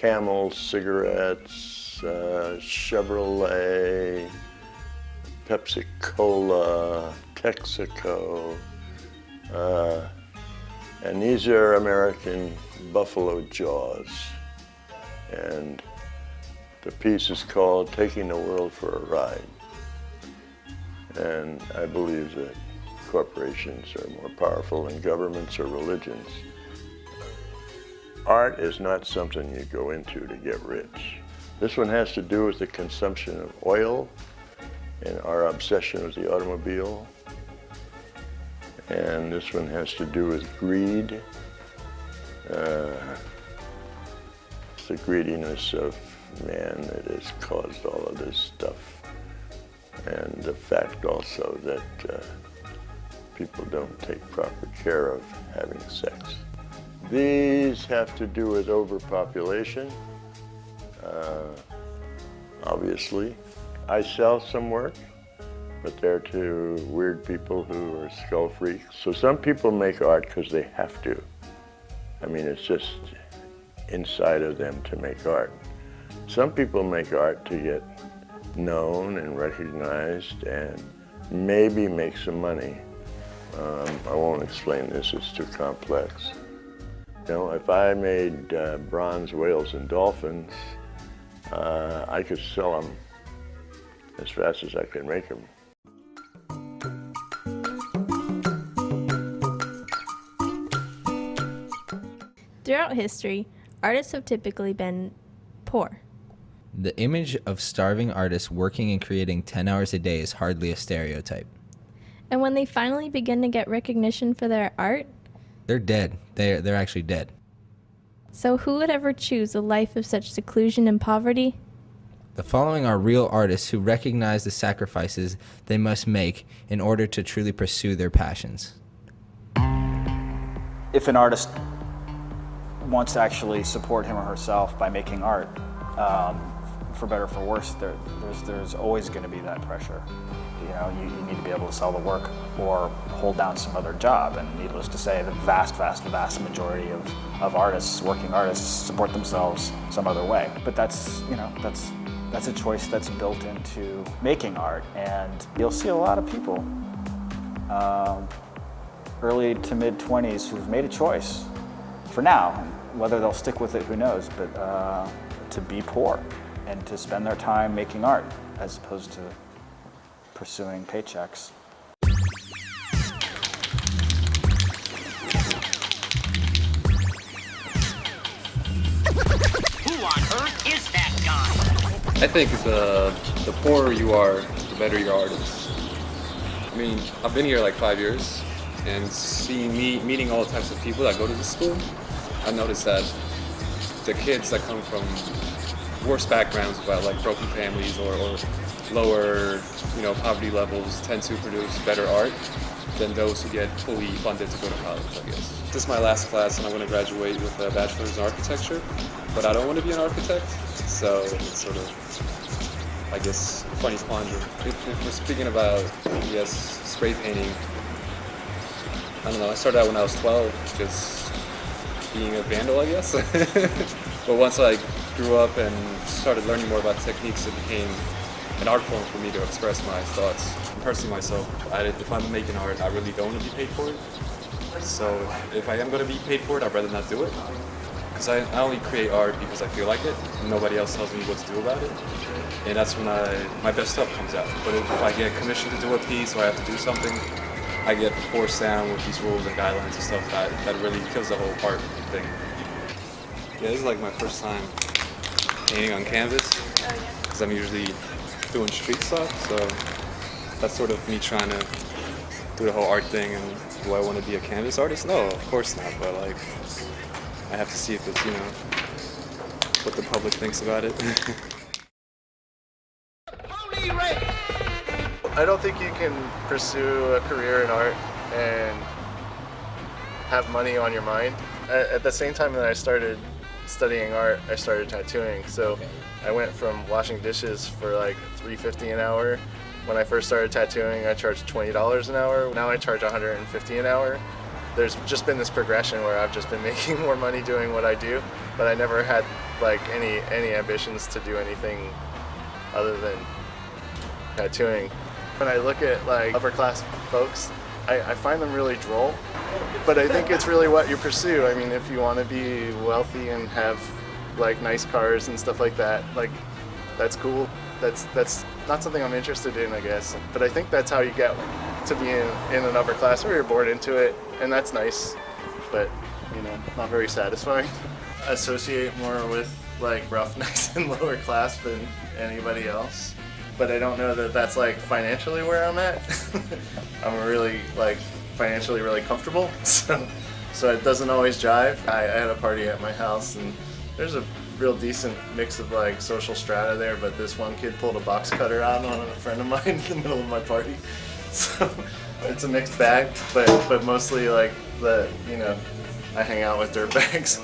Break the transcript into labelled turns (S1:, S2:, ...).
S1: Camel cigarettes, Chevrolet, Pepsi Cola, Texaco, and these are American buffalo jaws. And the piece is called Taking the World for a Ride. And I believe that corporations are more powerful than governments or religions. Art is not something you go into to get rich. This one has to do with the consumption of oil and our obsession with the automobile. And this one has to do with greed. It's the greediness of man that has caused all of this stuff. And the fact also that people don't take proper care of having sex. These have to do with overpopulation, obviously. I sell some work, but they're to weird people who are skull freaks. So some people make art because they have to. I mean, it's just inside of them to make art. Some people make art to get known and recognized and maybe make some money. I won't explain this, it's too complex. You know, if I made bronze whales and dolphins, I could sell them as fast as I can make them.
S2: Throughout history, artists have typically been poor.
S3: The image of starving artists working and creating 10 hours a day is hardly a stereotype.
S2: And when they finally begin to get recognition for their art,
S3: they're dead. They're actually dead.
S2: So who would ever choose a life of such seclusion and poverty?
S3: The following are real artists who recognize the sacrifices they must make in order to truly pursue their passions.
S4: If an artist wants to actually support him or herself by making art, for better or for worse, there's always going to be that pressure. You know, you need to be able to sell the work or hold down some other job. And needless to say, the vast majority of artists, working artists, support themselves some other way. But that's a choice that's built into making art. And you'll see a lot of people, early to mid-20s, who've made a choice for now. Whether they'll stick with it, who knows, but to be poor and to spend their time making art as opposed to pursuing paychecks.
S5: Who on earth is that guy?
S6: I think the poorer you are, the better your art is. I mean, I've been here like 5 years, and meeting all types of people that go to the school, I noticed that the kids that come from worse backgrounds, about like broken families or lower, poverty levels, tend to produce better art than those who get fully funded to go to college, I guess. This is my last class, and I'm going to graduate with a bachelor's in architecture, but I don't want to be an architect, so it's sort of, I guess, funny conundrum. If we're speaking about, spray painting, I don't know, I started out when I was 12, just being a vandal, I guess. But once I grew up and started learning more about techniques, it became an art form for me to express my thoughts. Personally myself, if I'm making art, I really don't want to be paid for it. So if I am going to be paid for it, I'd rather not do it. Because I only create art because I feel like it, and nobody else tells me what to do about it. And that's when my best stuff comes out. But if I get commissioned to do a piece or I have to do something, I get forced down with these rules and guidelines and stuff that really kills the whole art thing. Yeah, this is like my first time painting on canvas, because I'm usually doing street stuff, so that's sort of me trying to do the whole art thing. And do I want to be a canvas artist? No, of course not, but like, I have to see if it's, what the public thinks about it.
S7: I don't think you can pursue a career in art and have money on your mind. At the same time that I started studying art, I started tattooing. So I went from washing dishes for like $3.50 an hour. When I first started tattooing, I charged $20 an hour. Now I charge $150 an hour. There's just been this progression where I've just been making more money doing what I do, but I never had like any ambitions to do anything other than tattooing. When I look at like upper class folks, I find them really droll, but I think it's really what you pursue. I mean, if you want to be wealthy and have like nice cars and stuff like that, like that's cool. That's not something I'm interested in, I guess. But I think that's how you get to be in an upper class, where you're born into it, and that's nice, but you know, not very satisfying. Associate more with like roughnecks and lower class than anybody else, but I don't know that that's like financially where I'm at. I'm really like financially really comfortable, so it doesn't always jive. I had a party at my house, and there's a real decent mix of like social strata there, but this one kid pulled a box cutter out on a friend of mine in the middle of my party. So it's a mixed bag, but mostly like I hang out with dirtbags.